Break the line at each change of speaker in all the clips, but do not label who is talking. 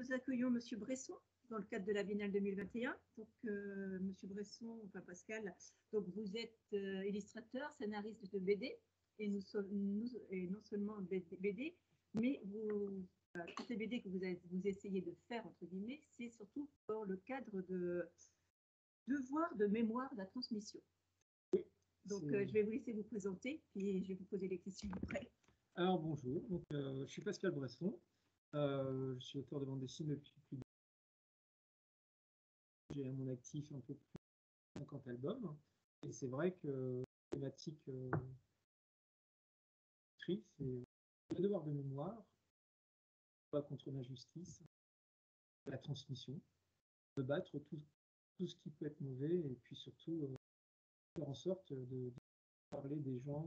nous accueillons Monsieur Bresson dans le cadre de la Biennale 2021. Donc, Monsieur Bresson, enfin Pascal, donc vous êtes illustrateur, scénariste de BD, et non seulement BD, mais toutes les BD que vous essayez de faire, entre guillemets, c'est surtout dans le cadre de devoir de mémoire de la transmission. Donc, je vais vous laisser vous présenter, puis je vais vous poser les questions après.
Alors, bonjour, donc, je suis Pascal Bresson, je suis auteur de bande dessinée depuis plus de... J'ai à mon actif un peu plus de 50 albums, et c'est vrai que la thématique c'est le devoir de mémoire, pas contre l'injustice, la transmission, de battre tout ce qui peut être mauvais, et puis surtout faire en sorte de parler des gens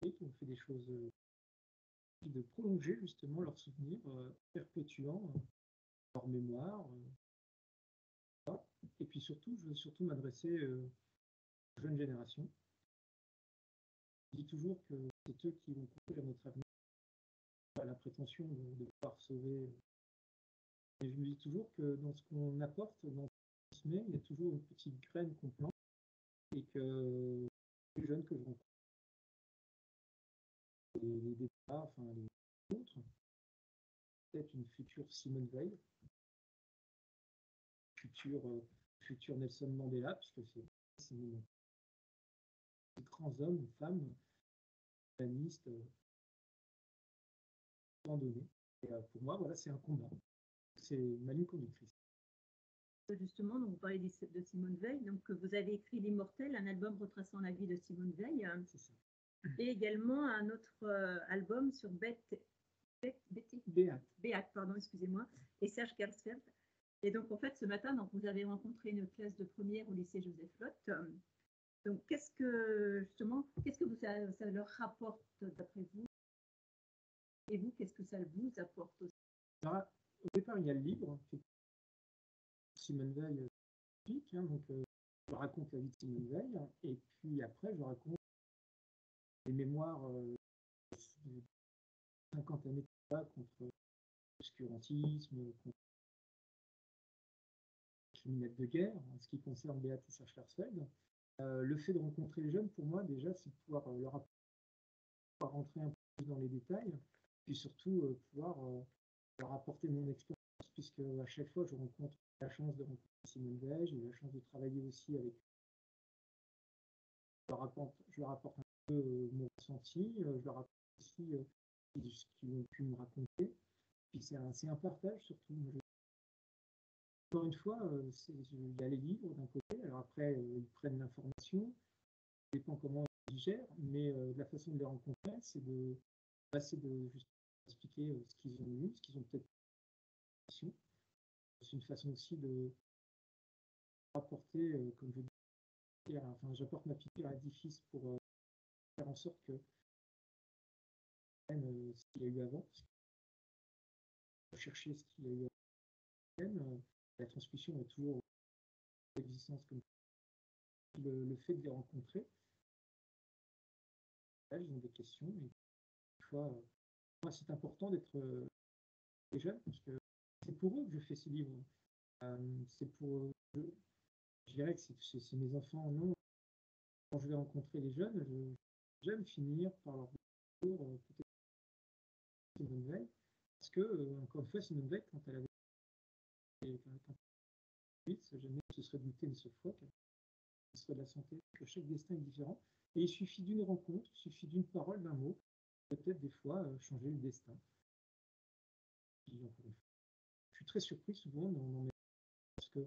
qui ont fait des choses, de prolonger justement leurs souvenirs, perpétuant leur mémoire. Et puis surtout, je veux surtout m'adresser aux jeunes générations. Je dis toujours que c'est eux qui vont construire notre avenir. Pas la prétention de pouvoir sauver. Et je me dis toujours que dans ce qu'on apporte, dans ce qu'on met, il y a toujours une petite graine qu'on plante et que les jeunes que je rencontre, les débats, enfin les autres, peut-être une future Simone Veil, futur Nelson Mandela, puisque c'est des grands hommes, femmes, humanistes, donné. Et pour moi, voilà, c'est un combat. C'est ma ligne conductrice.
Justement, donc vous parlez de Simone Veil, donc vous avez écrit L'Immortel, un album retraçant la vie de Simone Veil.
C'est ça.
Et également un autre album sur Beate, pardon, excusez-moi, et Serge Gainsbourg. Et donc, en fait, ce matin, donc, vous avez rencontré une classe de première au lycée Joseph Lotte. Donc, qu'est-ce que ça leur rapporte d'après vous? Et vous, qu'est-ce que ça vous apporte aussi?
Alors, au départ, il y a le livre, Simone Veil, donc je raconte la vie de Simone Veil, et puis après, je raconte les mémoires de 50 années de combat contre l'obscurantisme, contre les criminels de guerre, en ce qui concerne Beate et Serge Klarsfeld. Le fait de rencontrer les jeunes, pour moi, déjà, c'est pouvoir leur rentrer un peu plus dans les détails, puis surtout pouvoir leur apporter mon expérience, puisque à chaque fois, j'ai la chance de rencontrer Simone Veil, j'ai eu la chance de travailler aussi avec. Je leur apporte un peu mon ressenti, je leur apporte aussi ce qu'ils ont pu me raconter. Puis c'est un partage surtout. Encore une fois, il y a les livres d'un côté, alors après ils prennent l'information, ça dépend comment ils digèrent, mais la façon de les rencontrer, c'est de juste expliquer ce qu'ils ont lu, ce qu'ils ont peut-être. C'est une façon aussi de rapporter, comme je dis, enfin j'apporte ma pierre à l'édifice pour faire en sorte que ce qu'il y a eu avant, chercher ce qu'il y a eu avant, la transmission est toujours l'existence comme le fait de les rencontrer. Là, ils ont des questions, et des fois, moi, c'est important d'être les jeunes, parce que c'est pour eux que je fais ces livres. C'est pour je dirais que c'est mes enfants. Non, quand je vais rencontrer les jeunes, j'aime finir par leur dire peut-être Simone Veil, parce que, encore une fois, Simone Veil, quand elle avait jamais ce serait du thé, ce fois, ce serait de la santé, que chaque destin est différent. Et il suffit d'une rencontre, il suffit d'une parole, d'un mot, peut-être des fois changer le destin. Je suis très surpris souvent dans mes... parce que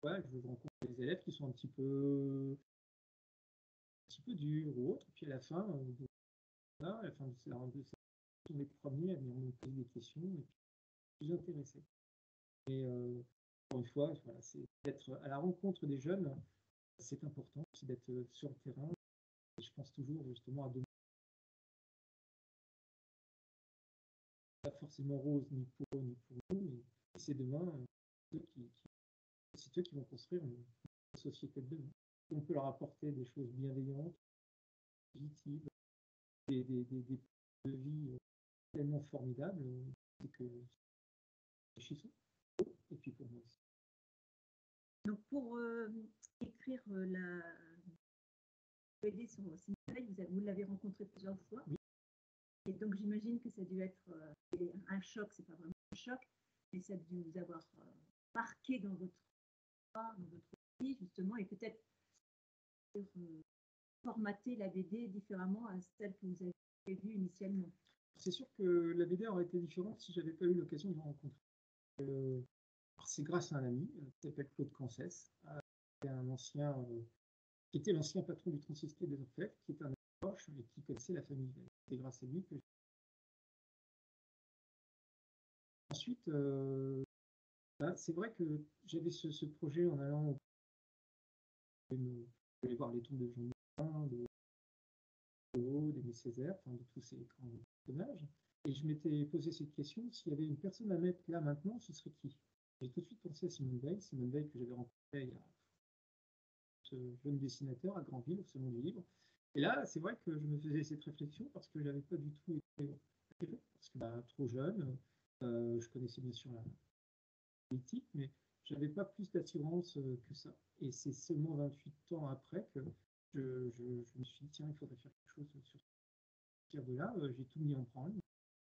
ouais, je rencontre des élèves qui sont un petit peu durs ou autres, et puis à la fin, à la fin de ces sont les premiers à venir me poser des questions et puis plus intéressés. Et encore une fois, voilà, c'est d'être à la rencontre des jeunes, c'est important, c'est d'être sur le terrain. Et je pense toujours justement à demain. Pas forcément rose ni pour eux ni pour nous, mais c'est demain c'est eux qui vont construire une société de demain. On peut leur apporter des choses bienveillantes, positives, des de vie tellement formidables, c'est que enrichissant. Et puis pour moi aussi.
Donc pour écrire la BD sur Simone Veil, vous l'avez rencontré plusieurs fois.
Oui.
Et donc j'imagine que ça a dû être un choc, c'est pas vraiment un choc, mais ça a dû vous avoir marqué dans votre vie, justement, et peut-être formater la BD différemment à celle que vous avez vue initialement.
C'est sûr que la BD aurait été différente si j'avais pas eu l'occasion de la rencontrer. C'est grâce à un ami qui s'appelle Claude Cancès, un ancien, qui était l'ancien patron du 36 quai des Orfèvres, qui est un ami proche et qui connaissait la famille Veil. C'est grâce à lui que ensuite, c'est vrai que j'avais ce projet en allant aller voir les tombes de Jean Moulin, de d'Aimé Césaire, enfin, de tous ces grands personnages. Et je m'étais posé cette question, s'il y avait une personne à mettre là maintenant, ce serait qui? J'ai tout de suite pensé à Simone Veil que j'avais rencontrée il y a ce jeune dessinateur à Granville, au Salon du Livre. Et là, c'est vrai que je me faisais cette réflexion parce que je n'avais pas du tout été parce que trop jeune, je connaissais bien sûr la politique, mais je n'avais pas plus d'assurance que ça. Et c'est seulement 28 ans après que je me suis dit, tiens, il faudrait faire quelque chose sur ce tir de là. J'ai tout mis en branle,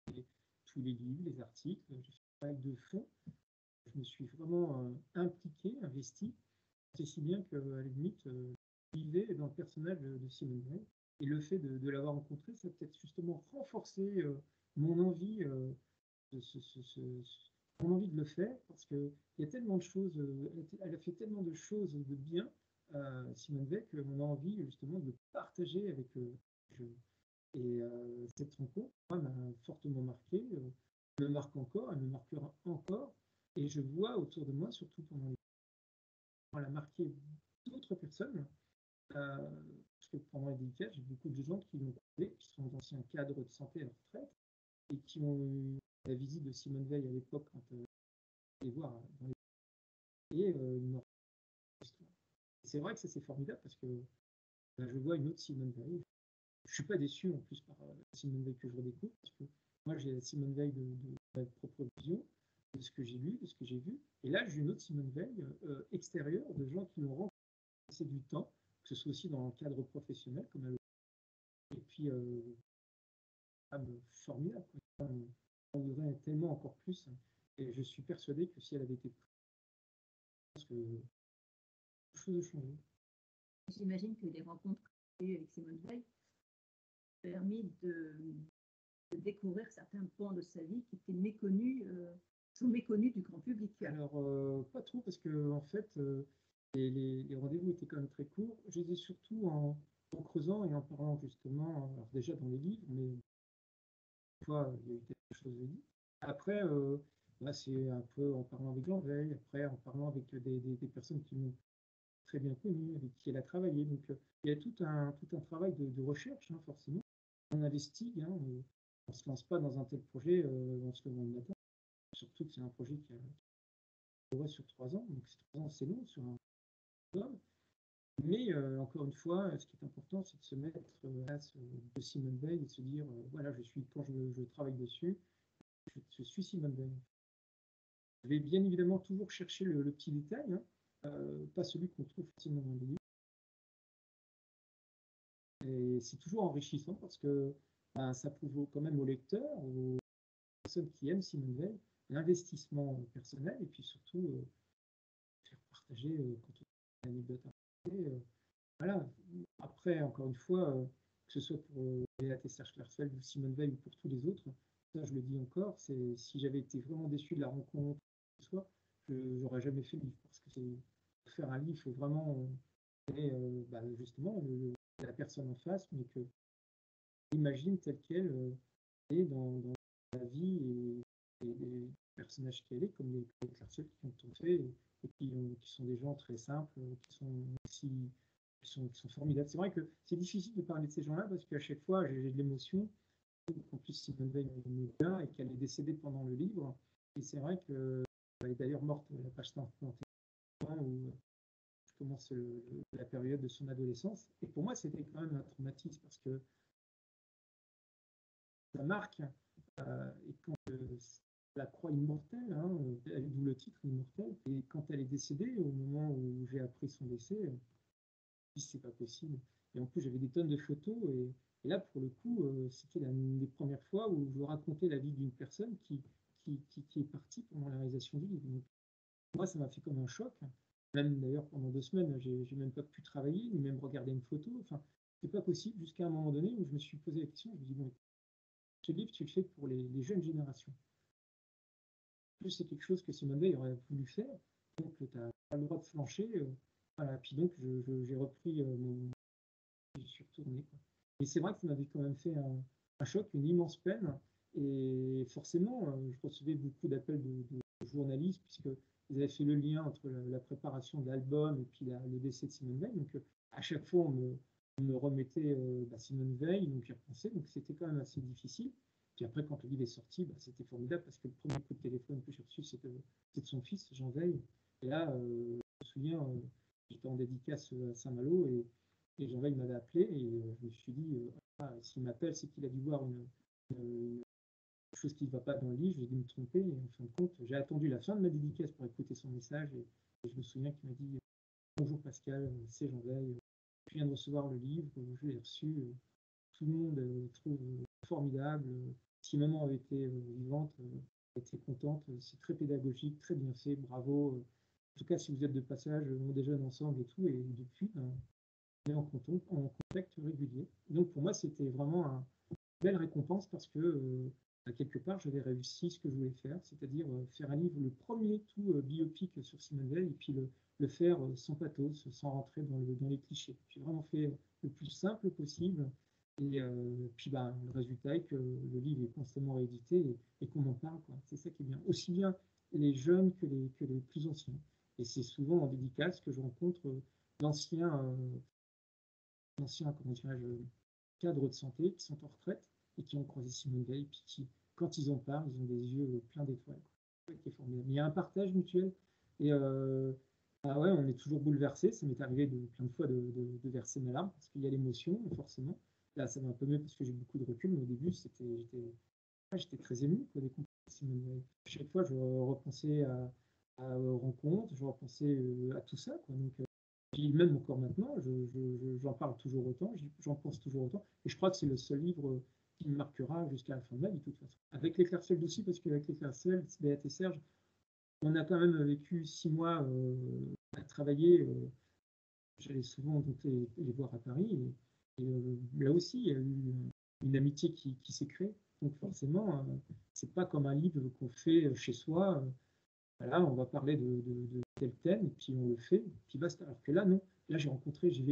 tous les livres, les articles, j'ai fait un travail de fond. Je me suis vraiment impliqué, investi. C'est si bien qu'à la limite, je vivais dans le personnage de Simone Veil. Et le fait de l'avoir rencontrée, ça a peut-être justement renforcé mon envie, mon envie de le faire, parce qu'il y a tellement de choses, elle a fait tellement de choses de bien, Simone Veil, qu'on a envie justement de le partager avec eux. Et cette rencontre, moi, m'a fortement marqué, me marque encore, elle me marquera encore. Et je vois autour de moi, surtout pendant les elle a marqué d'autres personnes, parce que pendant les dédicaces, j'ai beaucoup de gens qui l'ont croisé, qui sont d'anciens cadres de santé à la retraite, et qui ont eu la visite de Simone Veil à l'époque quand les voir dans les et c'est vrai que ça c'est formidable parce que je vois une autre Simone Veil. Je suis pas déçu en plus par Simone Veil que je redécouvre parce que moi j'ai la Simone Veil de ma propre vision, de ce que j'ai lu, de ce que j'ai vu, et là j'ai une autre Simone Veil extérieure de gens qui l'ont rencontré du temps, que ce soit aussi dans le cadre professionnel comme elle. Et puis formidable, quoi. On voudrait tellement encore plus, et je suis persuadé que si elle avait été prise, je pense que quelque chose a changé.
J'imagine que les rencontres que vous avez eues avec Simone Veil ont permis de découvrir certains pans de sa vie qui étaient sont méconnus du grand public.
Alors, pas trop, parce que en fait, les rendez-vous étaient quand même très courts. Je les ai surtout en creusant et en parlant justement, alors déjà dans les livres, mais une fois, il y a eu quelque chose de dit. Après, c'est un peu en parlant avec Jean Veil, après en parlant avec des personnes qui m'ont très bien connu, avec qui elle a travaillé. Donc, il y a tout un travail de recherche, hein, forcément. On investigue, hein, on ne se lance pas dans un tel projet en se levant le matin. Surtout que c'est un projet qui a sur 3 ans, donc 3 ans c'est long sur un album. Mais encore une fois, ce qui est important, c'est de se mettre à de Simone Veil et de se dire, voilà, quand je travaille dessus, je suis Simone Veil. Je vais bien évidemment toujours chercher le petit détail, hein, pas celui qu'on trouve facilement dans les livres. Et c'est toujours enrichissant parce que ça prouve quand même aux lecteurs, aux personnes qui aiment Simone Veil, l'investissement personnel et puis surtout faire partager quand on a une anecdote à raconter. Voilà. Après, encore une fois, que ce soit pour Léa Tessler-Schlersfeld ou Simone Veil ou pour tous les autres, ça je le dis encore, c'est si j'avais été vraiment déçu de la rencontre, je n'aurais jamais fait le livre parce que pour faire un livre, il faut vraiment justement la personne en face, mais que imagine telle qu'elle est dans la vie et les personnages qu'elle est, comme les Clarcel qui ont tout fait et qui sont des gens très simples, qui sont formidables. C'est vrai que c'est difficile de parler de ces gens-là parce qu'à chaque fois j'ai de l'émotion. En plus, Simone Veil me vient et qu'elle est décédée pendant le livre. Et c'est vrai qu'elle est d'ailleurs morte à la page 51 où commence la période de son adolescence. Et pour moi, c'était quand même un traumatisme parce que ça marque. Et quand la croix immortelle, hein, d'où le titre immortel. Et quand elle est décédée, au moment où j'ai appris son décès, je me suis dit, c'est pas possible. Et en plus, j'avais des tonnes de photos. Et là, pour le coup, c'était l'une des premières fois où je racontais la vie d'une personne qui est partie pendant la réalisation du livre. Donc, moi, ça m'a fait comme un choc. Même d'ailleurs, pendant 2 semaines, j'ai même pas pu travailler, ni même regarder une photo. Enfin, c'est pas possible jusqu'à un moment donné où je me suis posé la question. Je me dis, bon, ce livre, tu le fais pour les jeunes générations. En plus, c'est quelque chose que Simone Veil aurait voulu faire. Donc, tu n'as pas le droit de flancher. Voilà. Puis donc, j'ai repris je suis retourné, quoi. Et c'est vrai que ça m'avait quand même fait un choc, une immense peine. Et forcément, je recevais beaucoup d'appels de journalistes, puisqu'ils avaient fait le lien entre la préparation de l'album et puis le décès de Simone Veil. Donc, à chaque fois, on me remettait Simone Veil, donc j'y repensais. Donc, c'était quand même assez difficile. Puis après, quand le livre est sorti, c'était formidable, parce que le premier coup de téléphone que j'ai reçu, c'était de son fils, Jean Veil. Et là, je me souviens, j'étais en dédicace à Saint-Malo, et Jean Veil m'avait appelé, et je me suis dit, s'il m'appelle, c'est qu'il a dû voir une chose qui ne va pas dans le livre, j'ai dû me tromper. Et en fin de compte, j'ai attendu la fin de ma dédicace pour écouter son message, et je me souviens qu'il m'a dit, bonjour Pascal, c'est Jean Veil, je viens de recevoir le livre, je l'ai reçu, tout le monde trouve formidable. Si maman avait été vivante, elle était contente, c'est très pédagogique, très bien fait, bravo. En tout cas, si vous êtes de passage, on déjeune ensemble et tout, et depuis, on est en contact régulier. Donc pour moi, c'était vraiment une belle récompense, parce que quelque part, j'avais réussi ce que je voulais faire, c'est-à-dire faire un livre, le premier tout biopic sur Simone Veil, et puis le faire sans pathos, sans rentrer dans les clichés. J'ai vraiment fait le plus simple possible. Et puis le résultat est que le livre est constamment réédité, et qu'on en parle, quoi. C'est ça qui est bien. Aussi bien les jeunes que les plus anciens. Et c'est souvent en dédicace que je rencontre d'anciens comment dirais-je, cadres de santé qui sont en retraite et qui ont croisé Simone Veil, puis qui, quand ils en parlent, ils ont des yeux pleins d'étoiles. C'est formidable. Il y a un partage mutuel. Et ouais, on est toujours bouleversé. Ça m'est arrivé plein de fois de verser mes larmes, parce qu'il y a l'émotion, forcément. Là, ça va un peu mieux parce que j'ai beaucoup de recul, mais au début, j'étais très ému, quoi, des comptes de Simone Veil. Chaque fois, je repensais aux rencontres, je repensais à tout ça, quoi. Donc, puis même encore maintenant, j'en parle toujours autant, j'en pense toujours autant. Et je crois que c'est le seul livre qui me marquera jusqu'à la fin de ma vie, de toute façon. Avec Les Claircelles aussi, parce qu'avec Les Claircelles, Béat et Serge, on a quand même vécu 6 mois à travailler. J'allais souvent donc, les voir à Paris. Et là aussi, il y a eu une amitié qui s'est créée. Donc forcément, c'est pas comme un livre qu'on fait chez soi. Voilà, on va parler de tel thème, et puis on le fait, et puis basta. Alors que là, non. Là, j'ai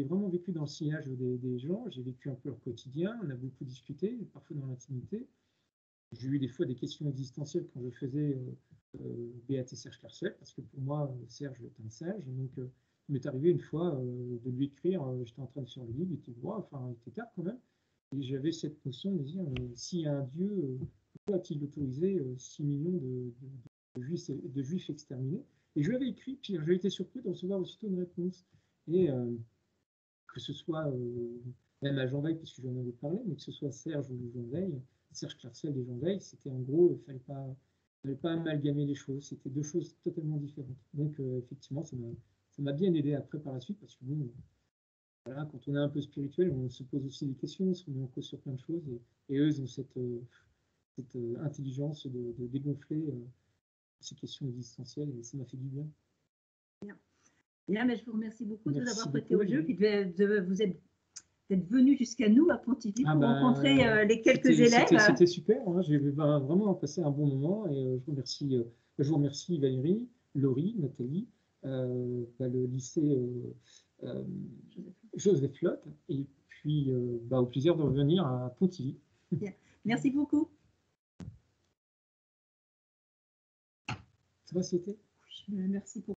vraiment vécu dans le sillage des gens, j'ai vécu un peu leur quotidien, on a beaucoup discuté, parfois dans l'intimité. J'ai eu des fois des questions existentielles quand je faisais Béat et Serge Claircelles, parce que pour moi, Serge est un sage. Donc, il m'est arrivé une fois de lui écrire, j'étais en train de faire le livre, il était droit, enfin, il était tard quand même. Et j'avais cette notion de dire, s'il y a un Dieu, pourquoi a-t-il autorisé 6 millions de juifs exterminés? Et je lui avais écrit, puis j'ai été surpris de recevoir aussitôt une réponse. Et que ce soit même à Jean Veil, puisque j'en avais parlé, mais que ce soit Serge ou Jean Veil, Serge Claircelles et Jean Veil, c'était en gros, il ne fallait pas amalgamer les choses, c'était deux choses totalement différentes. Donc effectivement, ça m'a bien aidé après par la suite, parce que bon, voilà, quand on est un peu spirituel, on se pose aussi des questions, on se remet en cause sur plein de choses, et eux, ils ont cette intelligence de dégonfler ces questions existentielles, et ça m'a fait du bien.
Bien. Bien, mais je vous remercie beaucoup de vous avoir prêté
beaucoup,
au jeu, puis vous êtes d'être venu jusqu'à nous à Pontivy pour rencontrer les quelques élèves.
C'était super, hein. J'ai vraiment passé un bon moment, et je vous remercie Valérie, Laurie, Nathalie, le lycée Joseph Lotte, et puis au plaisir de revenir à Pontivy.
Bien. Merci beaucoup.
Ça va, c'était ?
Merci pour